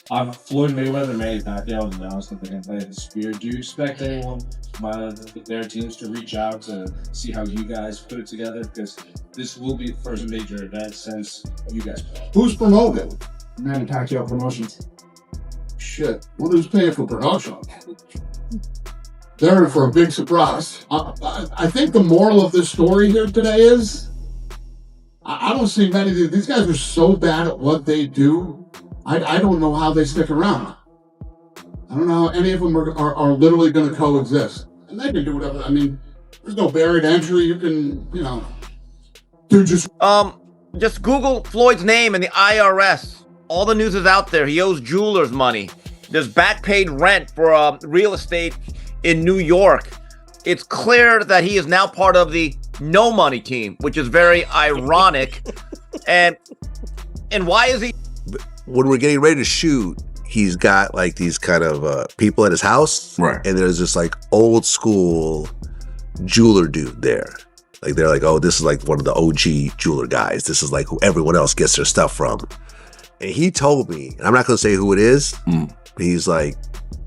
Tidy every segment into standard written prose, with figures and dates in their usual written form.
Floyd Mayweather, Manny Pacquiao announced that they're going to play the dispute. Do you expect anyone from their teams to reach out to see how you guys put it together? Because this will be the first major event since you guys play. Who's promoting? Manny Pacquiao Promotions. Shit. Well, who's paying for production? They're in for a big surprise. I think the moral of this story here today is I don't see many of these guys are so bad at what they do. I don't know how they stick around. I don't know how any of them are literally going to coexist. And they can do whatever. I mean, there's no buried entry. You can, do just... Just Google Floyd's name and the IRS. All the news is out there. He owes jewelers money. There's back paid rent for real estate in New York. It's clear that he is now part of the no money team, which is very ironic. and why is he... When we're getting ready to shoot, he's got like these kind of people at his house. Right. And there's this like old school jeweler dude there. Like they're like, oh, this is like one of the OG jeweler guys. This is like who everyone else gets their stuff from. And he told me, and I'm not going to say who it is, but he's like,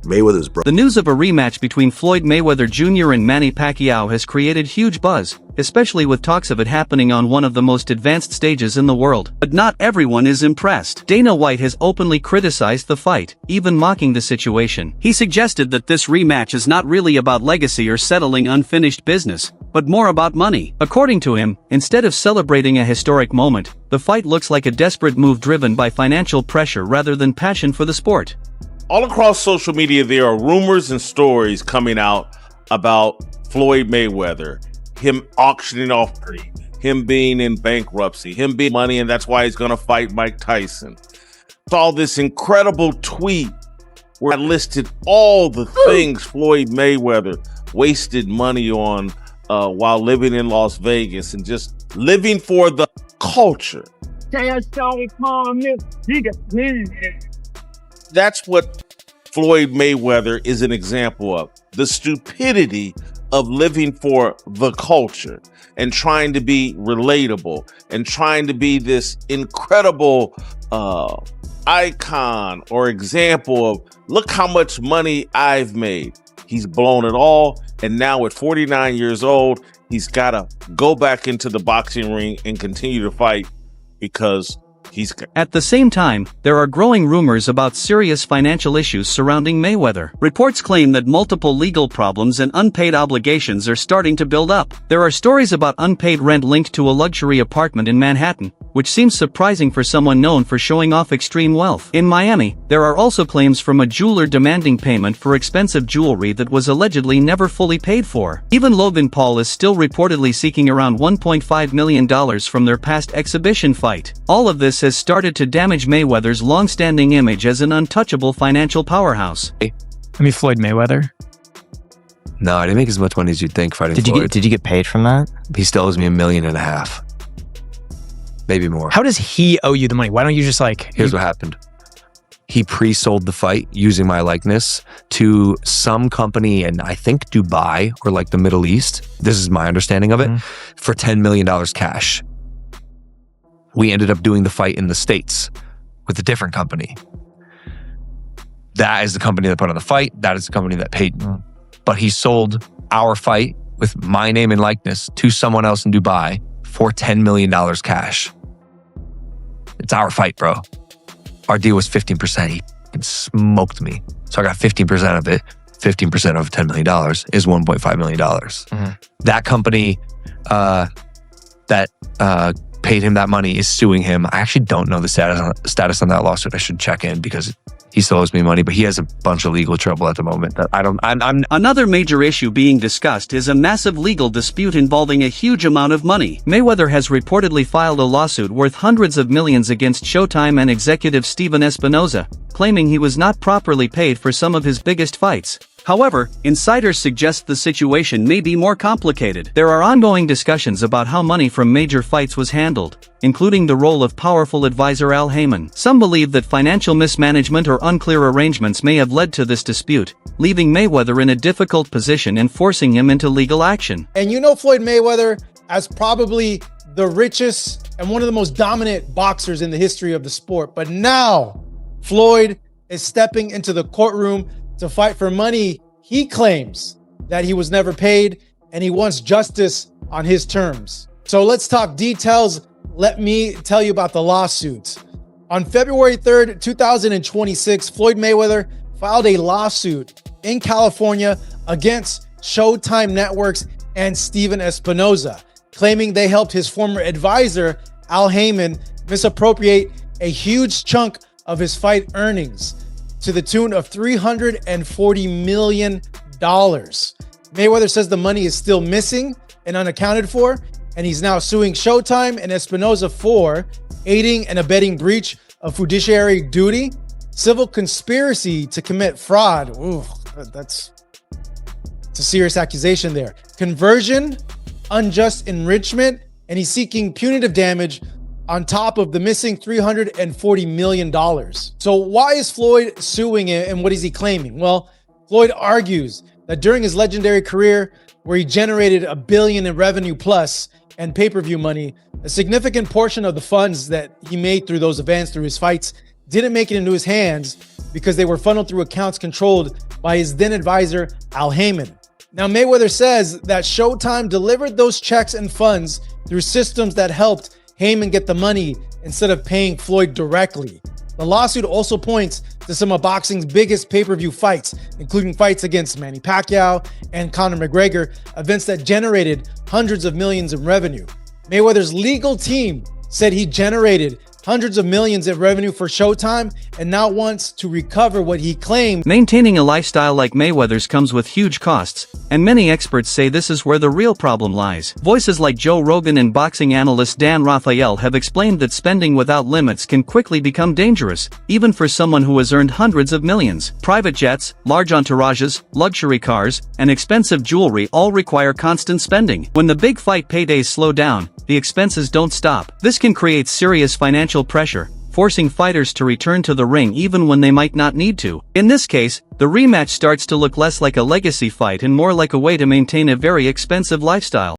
Mayweather's brother. The news of a rematch between Floyd Mayweather Jr. and Manny Pacquiao has created huge buzz, especially with talks of it happening on one of the most advanced stages in the world. But not everyone is impressed. Dana White has openly criticized the fight, even mocking the situation. He suggested that this rematch is not really about legacy or settling unfinished business, but more about money. According to him, instead of celebrating a historic moment, the fight looks like a desperate move driven by financial pressure rather than passion for the sport. All across social media, there are rumors and stories coming out about Floyd Mayweather, him auctioning off, him being in bankruptcy, him being money, and that's why he's going to fight Mike Tyson. Saw this incredible tweet where I listed all the things Floyd Mayweather wasted money on while living in Las Vegas and just living for the culture. That's what Floyd Mayweather is an example of. The stupidity of living for the culture and trying to be relatable and trying to be this incredible icon or example of, look how much money I've made. He's blown it all. And now at 49 years old, he's got to go back into the boxing ring and continue to fight because At the same time, there are growing rumors about serious financial issues surrounding Mayweather. Reports claim that multiple legal problems and unpaid obligations are starting to build up. There are stories about unpaid rent linked to a luxury apartment in Manhattan, which seems surprising for someone known for showing off extreme wealth. In Miami, there are also claims from a jeweler demanding payment for expensive jewelry that was allegedly never fully paid for. Even Logan Paul is still reportedly seeking around $1.5 million from their past exhibition fight. All of this has started to damage Mayweather's long-standing image as an untouchable financial powerhouse. I mean, Floyd Mayweather? No, I didn't make as much money as you'd think fighting Floyd. Did you get paid from that? He still owes me $1.5 million. Maybe more. How does he owe you the money? Why don't you just like... Here's what happened. He pre-sold the fight using my likeness to some company in, I think, Dubai or like the Middle East. This is my understanding of it. For $10 million cash. We ended up doing the fight in the States with a different company. That is the company that put on the fight. That is the company that paid me. But he sold our fight with my name and likeness to someone else in Dubai for $10 million cash. It's our fight, bro. Our deal was 15%. He smoked me. So I got 15% of it. 15% of $10 million is $1.5 million. That company that paid him that money is suing him. I actually don't know the status on that lawsuit. I should check in because he still owes me money, but he has a bunch of legal trouble at the moment that Another major issue being discussed is a massive legal dispute involving a huge amount of money. Mayweather has reportedly filed a lawsuit worth hundreds of millions against Showtime and executive Steven Espinoza, claiming he was not properly paid for some of his biggest fights. However, insiders suggest the situation may be more complicated. There are ongoing discussions about how money from major fights was handled, including the role of powerful advisor Al Heyman. Some believe that financial mismanagement or unclear arrangements may have led to this dispute, leaving Mayweather in a difficult position and forcing him into legal action. And you know Floyd Mayweather as probably the richest and one of the most dominant boxers in the history of the sport. But now, Floyd is stepping into the courtroom to fight for money he claims that he was never paid, and he wants justice on his terms. So let's talk details. Let me tell you about the lawsuits. On February 3rd, 2026, Floyd Mayweather filed a lawsuit in California against Showtime Networks and Steven Espinoza, claiming they helped his former advisor, Al Heyman, misappropriate a huge chunk of his fight earnings to the tune of $340 million. Mayweather says the money is still missing and unaccounted for, and he's now suing Showtime and Espinoza for aiding and abetting breach of fiduciary duty, civil conspiracy to commit fraud. Ooh, it's a serious accusation there. Conversion, unjust enrichment, and he's seeking punitive damage on top of the missing $340 million. So why is Floyd suing him, and what is he claiming? Well, Floyd argues that during his legendary career, where he generated $1 billion in revenue plus and pay-per-view money, a significant portion of the funds that he made through those events, through his fights, didn't make it into his hands because they were funneled through accounts controlled by his then advisor, Al Heyman. Now, Mayweather says that Showtime delivered those checks and funds through systems that helped Heyman get the money instead of paying Floyd directly. The lawsuit also points to some of boxing's biggest pay-per-view fights, including fights against Manny Pacquiao and Conor McGregor, events that generated hundreds of millions in revenue. Mayweather's legal team said he generated hundreds of millions in revenue for Showtime and now wants to recover what he claimed. Maintaining a lifestyle like Mayweather's comes with huge costs, and many experts say this is where the real problem lies. Voices like Joe Rogan and boxing analyst Dan Rafael have explained that spending without limits can quickly become dangerous, even for someone who has earned hundreds of millions. Private jets, large entourages, luxury cars, and expensive jewelry all require constant spending. When the big fight paydays slow down, the expenses don't stop. This can create serious financial pressure, forcing fighters to return to the ring even when they might not need to. In this case, the rematch starts to look less like a legacy fight and more like a way to maintain a very expensive lifestyle.